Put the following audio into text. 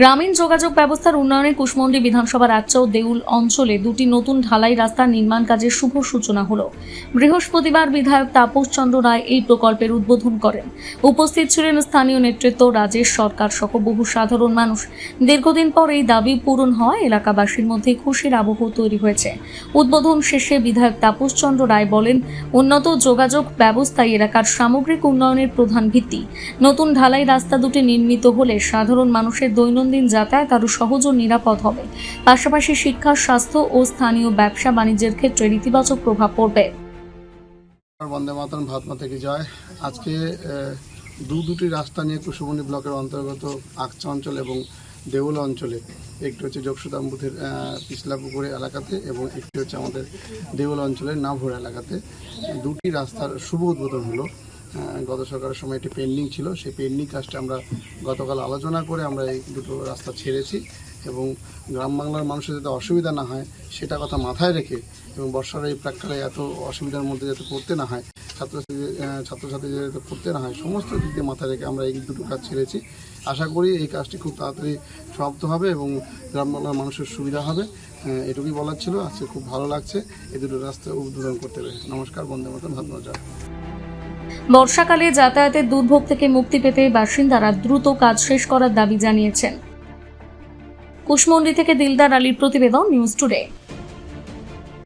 গ্রামীণ যোগাযোগ ব্যবস্থার উন্নয়নে কুশমন্ডি বিধানসভার আচ্চা ও দেউল অঞ্চলে দুটি নতুন ঢালাই রাস্তার নির্মাণ কাজের শুভ সূচনা হলো। বৃহস্পতিবার বিধায়ক তাপস চন্দ্র রায় এই প্রকল্পের উদ্বোধন করেন। উপস্থিত ছিলেন স্থানীয় নেতৃত্ব, রাজেশ সরকার সহ বহু সাধারণ মানুষ। দীর্ঘদিন পর এই দাবি পূরণ হওয়ায় এলাকাবাসীর মধ্যে খুশির আবহ তৈরি হয়েছে। উদ্বোধন শেষে বিধায়ক তাপস চন্দ্র রায় বলেন, উন্নত যোগাযোগ ব্যবস্থাই এলাকার সামগ্রিক উন্নয়নের প্রধান ভিত্তি। নতুন ঢালাই রাস্তা দুটি নির্মিত হলে সাধারণ মানুষের দৈনন্দিন যাতায়াত আরও সহজ ও নিরাপদ হবে। পাশাপাশি শিক্ষা, স্বাস্থ্য ও স্থানীয় ব্যবসা বাণিজ্যের ক্ষেত্রে ইতিবাচক প্রভাব পড়বে। বন্দে মাতরম, ভারত মাতা কি জয়। আজকে দুটি রাস্তা নিয়ে কুশমন্ডি ব্লকের অন্তর্গত আকচা অঞ্চল এবং দেউল অঞ্চলে, একটি হচ্ছে যোগসুদাম বুথের পিছলাপুকুরে এলাকাতে এবং একটি হচ্ছে আমাদের দেউল অঞ্চলের নাভোর এলাকাতে দুটি রাস্তার শুভ উদ্বোধন হলো। গত সরকারের সময় এটি পেন্ডিং ছিল, সেই পেন্ডিং কাজটা আমরা গতকাল আলোচনা করে আমরা এই দুটো রাস্তা ছেড়েছি এবং গ্রাম বাংলার মানুষের যাতে অসুবিধা না হয় সেটা কথা মাথায় রেখে এবং বর্ষার এই প্রাককালে এত অসুবিধার মধ্যে যাতে পড়তে না হয়, ছাত্রছাত্রীদের যাতে পড়তে না হয়, সমস্ত দিক দিয়ে মাথায় রেখে আমরা এই দুটো কাজ ছেড়েছি। আশা করি এই কাজটি খুব তাড়াতাড়ি সমাপ্ত হবে এবং গ্রাম বাংলার মানুষের সুবিধা হবে। এটুকুই বলার ছিল। আজকে খুব ভালো লাগছে এই দুটো রাস্তা উদ্বোধন করতে পেরে। নমস্কার, বন্দে মাতরম, ভারত মাতা জয়। বর্ষাকালে যাতায়াতের দুর্ভোগ থেকে মুক্তি পেতে বাসিন্দারা দ্রুত কাজ শেষ করার দাবি জানিয়েছেন। কুশমন্ডি থেকে দিলদার আলীর প্রতিবেদন, নিউজ টুডে।